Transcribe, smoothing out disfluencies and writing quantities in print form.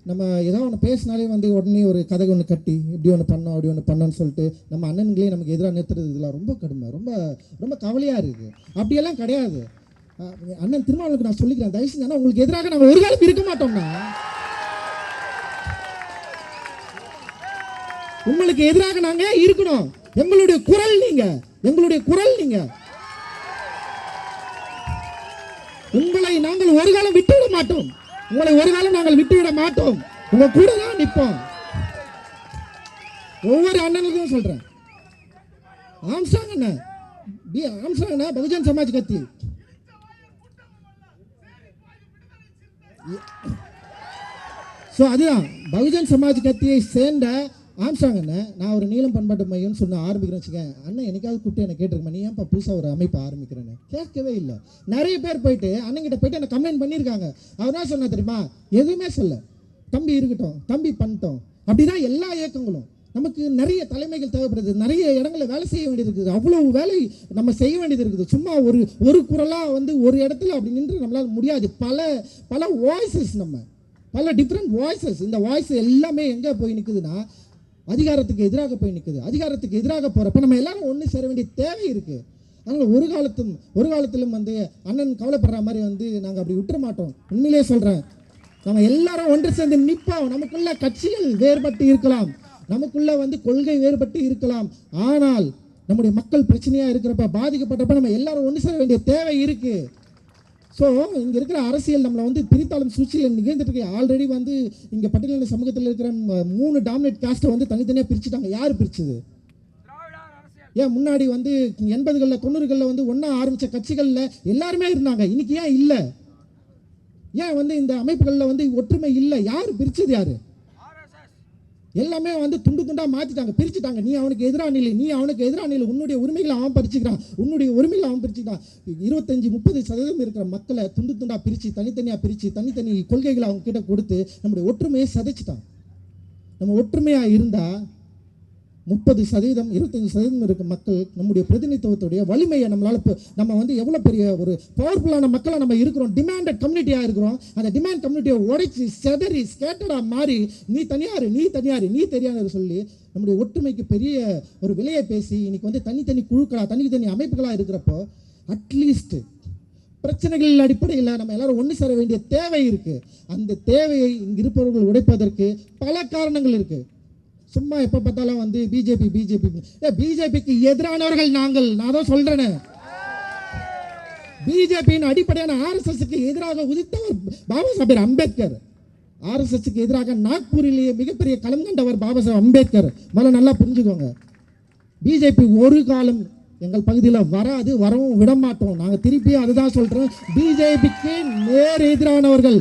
நம்ம ஏதோ ஒன்று பேசினாலே வந்து உடனே ஒரு கதை ஒன்று கட்டி இப்படி ஒன்று பண்ணோம் அப்படி ஒன்று பண்ணோன்னு சொல்லிட்டு நம்ம அண்ணன்களே நமக்கு எதிராக நிறுத்துறது இதெல்லாம் ரொம்ப கடுமை, ரொம்ப ரொம்ப கவலையாக இருக்குது. அப்படியெல்லாம் கிடையாது. அண்ணன் திருமாவளவனுக்கு நான் சொல்லிக்கிறேன், தயவு செஞ்சு உங்களுக்கு எதிராக நாங்கள் ஒரு காலம் இருக்க மாட்டோம்னா. உங்களுக்கு எதிராக நாங்கள் இருக்கணும். எங்களுடைய குரல் நீங்க, எங்களுடைய குரல் நீங்க. உங்களை நாங்கள் ஒரு காலம் விட்டுவிட மாட்டோம். உங்களை ஒரு காலம் நாங்கள் விட்டுவிட மாட்டோம். உங்க கூட தான் நிற்போம். ஒவ்வொரு அண்ணனுக்கும் சொல்றேன். ஆம்ஸ்ட்ராங் அண்ணன், ஆம்ஸ்ட்ராங் அண்ணன் பகுஜன் சமாஜ் கட்சி, அதுதான் பகுஜன் சமாஜ் கட்சியை சேர்ந்த ஆம்ஸ்ட்ராங் அண்ணன். நான் ஒரு நீளம் பண்பாட்டு மையம்னு சொன்ன ஆரம்பிக்கிறேன்னு வச்சுக்கேன். அண்ணன் என்னைக்காவது கூப்பிட்டு என்ன கேட்டிருக்கேன், நீ ஏன்ப்பா புதுசாக ஒரு அமைப்பை ஆரம்பிக்கிறேன்னு கேட்கவே இல்லை. நிறைய பேர் போயிட்டு அண்ணங்கிட்ட போயிட்டு என்ன கம்ப்ளைண்ட் பண்ணியிருக்காங்க. அவர் என்ன சொன்னா தெரியுமா? எதுவுமே சொல்ல, தம்பி இருக்கட்டும், தம்பி பண்ணிட்டோம். அப்படிதான் எல்லா இயக்கங்களும். நமக்கு நிறைய தலைமைகள் தேவைப்படுது, நிறைய இடங்களில் வேலை செய்ய வேண்டியது இருக்குது. அவ்வளோ வேலை நம்ம செய்ய வேண்டியது இருக்குது. சும்மா ஒரு குரலாக வந்து ஒரு இடத்துல அப்படி நின்று நம்மளால் முடியாது. பல வாய்ஸஸ், நம்ம பல டிஃப்ரெண்ட் வாய்ஸஸ். இந்த வாய்ஸ் எல்லாமே எங்கே போய் நிற்குதுன்னா அதிகாரத்துக்கு எதிராக போய் நிற்குது. அதிகாரத்துக்கு எதிராக போகிறப்ப நம்ம எல்லாரும் ஒன்று சேர வேண்டிய தேவை இருக்குது. அதனால் ஒரு காலத்திலும் வந்து அண்ணன் கவலைப்படுற மாதிரி வந்து நாங்கள் அப்படி விட்டுற மாட்டோம். உண்மையிலே சொல்கிறேன், நம்ம எல்லாரும் ஒன்று சேர்ந்து நிற்போம். நமக்குள்ள கட்சிகள் வேறுபட்டு இருக்கலாம், நமக்குள்ள வந்து கொள்கை வேறுபட்டு இருக்கலாம். ஆனால் நம்முடைய மக்கள் பிரச்சனையாக இருக்கிறப்ப, பாதிக்கப்பட்டப்ப நம்ம எல்லாரும் ஒன்று சேர வேண்டிய தேவை இருக்குது. ஸோ இங்கே இருக்கிற அரசியல் நம்மளை வந்து பிரித்தாளும் சூழ்ச்சியில் நிகழ்ந்துட்டு இருக்கு. ஆல்ரெடி வந்து இங்கே பட்டியலின சமூகத்தில் இருக்கிற 3 டாமினேட் காஸ்ட்டை வந்து தனித்தனியாக பிரிச்சுட்டாங்க. யார் பிரிச்சது? ஏன் முன்னாடி வந்து 80களில் 90களில் வந்து ஒன்றா ஆரம்பித்த கட்சிகளில் எல்லாருமே இருந்தாங்க. இன்னைக்கு ஏன் இல்லை? ஏன் வந்து இந்த அமைப்புகளில் வந்து ஒற்றுமை இல்லை? யார் பிரிச்சது? யார்? எல்லாமே வந்து துண்டு துண்டாக மாற்றிட்டாங்க, பிரிச்சுட்டாங்க. நீ அவனுக்கு எதிராக நிலை, நீ அவனுக்கு எதிராக நிலை. உன்னுடைய உரிமைகளை அவன் பறிச்சுக்கிறான், உன்னுடைய உரிமைகளை அவன் பிரிச்சுக்கிறான். 25-30% இருக்கிற மக்களை துண்டு துண்டாக பிரித்து, தனித்தனியாக பிரித்து, தனித்தனி கொள்கைகளை அவங்க கிட்ட கொடுத்து நம்முடைய ஒற்றுமையை சதைச்சிட்டான். நம்ம ஒற்றுமையாக இருந்தால் 30%, 25% இருக்க மக்கள் நம்முடைய பிரதிநிதித்துவத்துடைய வலிமையை நம்மளால் நம்ம வந்து எவ்வளோ பெரிய ஒரு பவர்ஃபுல்லான மக்களை நம்ம இருக்கிறோம், டிமாண்டட் கம்யூனிட்டியாக இருக்கிறோம். அந்த டிமாண்ட் கம்யூனிட்டியை உடைச்சி செதறி ஸ்கேட்டடாக மாறி நீ தெரியாது சொல்லி நம்முடைய ஒற்றுமைக்கு பெரிய ஒரு விலையை பேசி இன்னைக்கு வந்து தனித்தனி குழுக்களாக, தனி அமைப்புகளாக இருக்கிறப்போ அட்லீஸ்ட் பிரச்சனைகள் அடிப்படையில் நம்ம எல்லாரும் ஒன்று சேர வேண்டிய தேவை இருக்குது. அந்த தேவையை இங்கே இருப்பவர்கள் உடைப்பதற்கு பல காரணங்கள் இருக்குது. சும்மா எப்போ பார்த்தாலும் வந்து பிஜேபிக்கு எதிரானவர்கள் நாங்கள். நான் தான் சொல்றேன், பிஜேபியின் அடிப்படையான ஆர்எஸ்எஸ்க்கு எதிராக உதித்தவர் பாபா சாஹேப் அம்பேத்கர். ஆர்எஸ்எஸ்க்கு எதிராக நாக்பூரிலேயே மிகப்பெரிய களம் கண்டவர் பாபா சாஹேப் அம்பேத்கர். முதல்ல நல்லா புரிஞ்சுக்கோங்க. பிஜேபி ஒரு காலம் எங்கள் பகுதியில் வராது, வரவும் விட மாட்டோம். நாங்கள் திருப்பி அதுதான் சொல்றோம், பிஜேபிக்கு நேர் எதிரானவர்கள்.